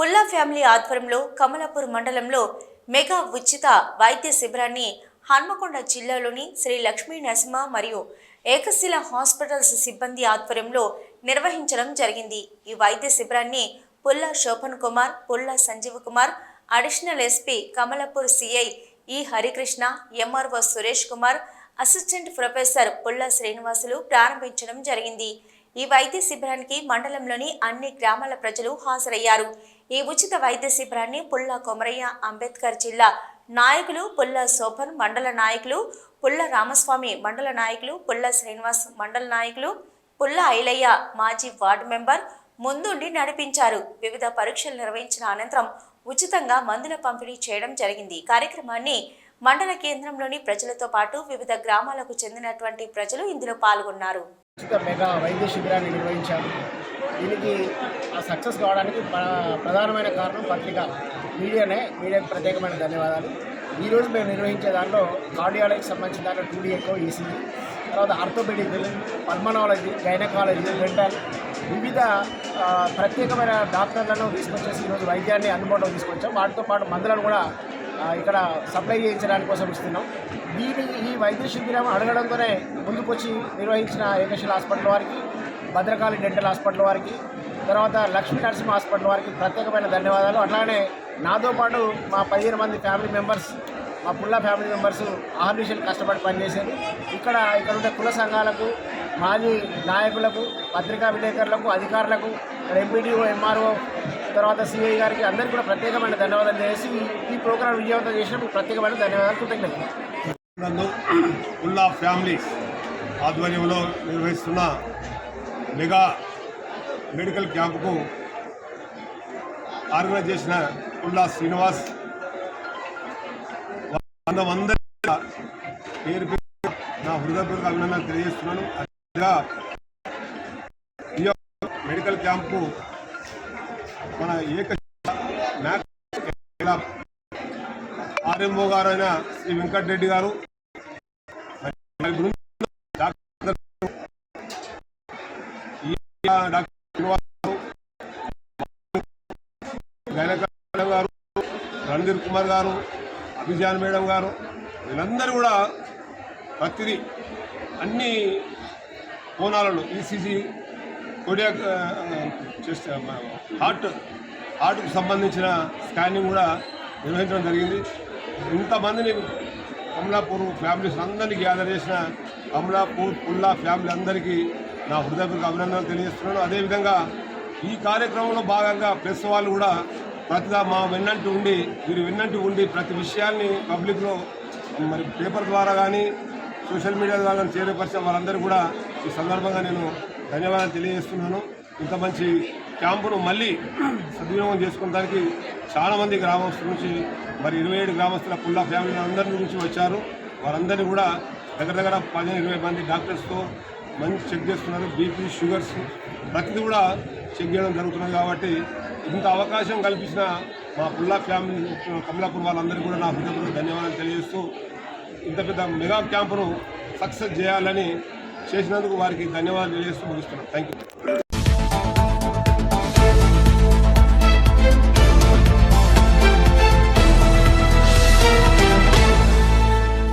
పుల్లా ఫ్యామిలీ ఆధ్వర్యంలో కమలాపూర్ మండలంలో మెగా ఉచిత వైద్య శిబిరాన్ని హన్మకొండ జిల్లాలోని శ్రీ లక్ష్మీ నరసింహ మరియు ఏకశిల హాస్పిటల్స్ సిబ్బంది ఆధ్వర్యంలో నిర్వహించడం జరిగింది। ఈ వైద్య శిబిరాన్ని పుల్లా Shobhan Kumar, Pulla Sanjeev Kumar, additional SP Kamalapur CI E Harikrishna, MRO Suresh Kumar, assistant professor Pulla Srinivasulu ప్రారంభించడం జరిగింది। ఈ వైద్య శిబిరానికి మండలంలోని అన్ని గ్రామాల ప్రజలు హాజరయ్యారు। ఈ ఉచిత వైద్య శిబిరాన్ని పుల్లా కొమరయ్య అంబేద్కర్ జిల్లా నాయకులు, పుల్లా శోభన్ మండల నాయకులు, పుల్లా రామస్వామి మండల నాయకులు, పుల్లా శ్రీనివాస్ మండల నాయకులు, పుల్లా ఐలయ్య మాజీ వార్డు మెంబర్ ముందుండి నడిపించారు। వివిధ పరీక్షలు నిర్వహించిన అనంతరం ఉచితంగా మందుల పంపిణీ చేయడం జరిగింది। కార్యక్రమాన్ని మండల కేంద్రంలోని ప్రజలతో పాటు వివిధ గ్రామాలకు చెందినటువంటి ప్రజలు ఇందులో పాల్గొన్నారు। ఉచిత మెగా వైద్య శిబిరాన్ని నిర్వహించారు। దీనికి సక్సెస్ కావడానికి ప్రధానమైన కారణం పత్రిక మీడియాకు ప్రత్యేకమైన ధన్యవాదాలు। ఈరోజు మేము నిర్వహించే దాంట్లో కార్డియాలజీకి సంబంధించిన దాంట్లో 2D ఎకో, ఈసీజీ, తర్వాత ఆర్థోపెడిక్, పల్మనాలజీ, గైనకాలజీ, డెంటల్ వివిధ ప్రత్యేకమైన డాక్టర్లను తీసుకొచ్చేసి ఈరోజు వైద్యాన్ని అందుబాటులో తీసుకొచ్చాం। వాటితో పాటు మందులను కూడా ఇక్కడ సప్లై చేయించడానికి కోసం ఇస్తున్నాం। ఈ వైద్య శిబిరం అడగడంతోనే ముందుకొచ్చి నిర్వహించిన ఏకశిల హాస్పిటల్ వారికి, భద్రకాళి డెంటల్ హాస్పిటల్ వారికి, తర్వాత లక్ష్మీ నరసింహ హాస్పిటల్ వారికి ప్రత్యేకమైన ధన్యవాదాలు। అట్లానే నాతో పాటు మా 15 మంది ఫ్యామిలీ మెంబర్స్, మా పుల్లా ఫ్యామిలీ మెంబర్స్ ఆర్నిషలు కష్టపడి పనిచేశారు। ఇక్కడ ఉండే కుల సంఘాలకు, మాజీ నాయకులకు, పత్రికా విలేకరులకు, అధికారులకు, ఎంపీడీఓ, ఎంఆర్ఓ, తర్వాత సిఐ గారికి అందరికీ కూడా ప్రత్యేకమైన ధన్యవాదాలు చేసి ఈ ప్రోగ్రాం విజయవంతం చేసినప్పుడు ప్రత్యేకమైన ధన్యవాదాలు, కృతజ్ఞతలు। పుల్లా ఫ్యామిలీ ఆధ్వర్యంలో నిర్వహిస్తున్న మెగా మెడికల్ క్యాంపుకు ఆర్గనైజ్ చేసిన పుల్లా శ్రీనివాస్ అందరి పేరు నా హృదయపూర్వక అభినందనలు తెలియజేస్తున్నాను। ఈ మెడికల్ క్యాంపు మన ఆర్ఎంఓ గారు అయిన శ్రీ వెంకటరెడ్డి గారు, గారు, రణధీర్ కుమార్ గారు, అభిజాన్ మేడం గారు, వీళ్ళందరూ కూడా ప్రతిదీ అన్ని కోణాలలో ఈసీజీ, కొడియాక్, హార్ట్కు సంబంధించిన స్కానింగ్ కూడా నిర్వహించడం జరిగింది। ఇంతమందిని కమలాపూర్ ఫ్యామిలీస్ అందరినీ గ్యాదర్ చేసిన కమలాపూర్ పుల్లా ఫ్యామిలీ అందరికీ నా హృదయపూర్వక అభినందనలు తెలియజేస్తున్నాను। అదేవిధంగా ఈ కార్యక్రమంలో భాగంగా ప్రెస్ వాళ్ళు కూడా ప్రతిగా మా వీరు వెన్నంటి ఉండి ప్రతి విషయాన్ని పబ్లిక్లో మరి పేపర్ ద్వారా కానీ సోషల్ మీడియా ద్వారా కానీ చేరపరిచిన వారందరూ కూడా ఈ సందర్భంగా నేను ధన్యవాదాలు తెలియజేస్తున్నాను। ఇంత మంచి క్యాంపును మళ్ళీ సద్వినియోగం చేసుకోవడానికి చాలామంది గ్రామస్తుల నుంచి మరి 27 గ్రామస్తుల పుల్లా ఫ్యామిలీ అందరి నుంచి వచ్చారు। వారందరినీ కూడా దగ్గర 15-20 మంది డాక్టర్స్తో మంచి చెక్ చేస్తున్నారు। బీపీ, షుగర్స్ ప్రతిదీ కూడా చెక్ చేయడం జరుగుతున్నది। కాబట్టి ఇంత అవకాశం కల్పించిన మా పుల్లా ఫ్యామిలీ కమలాపూర్ వాళ్ళందరికీ కూడా నా హృదయపూర్వక ధన్యవాదాలు తెలియజేస్తూ ఇంత పెద్ద మెగా క్యాంపును సక్సెస్ చేయాలని చేసినందుకు వారికి ధన్యవాదాలు తెలియజేస్తూ ముగిస్తున్నాను। Thank you.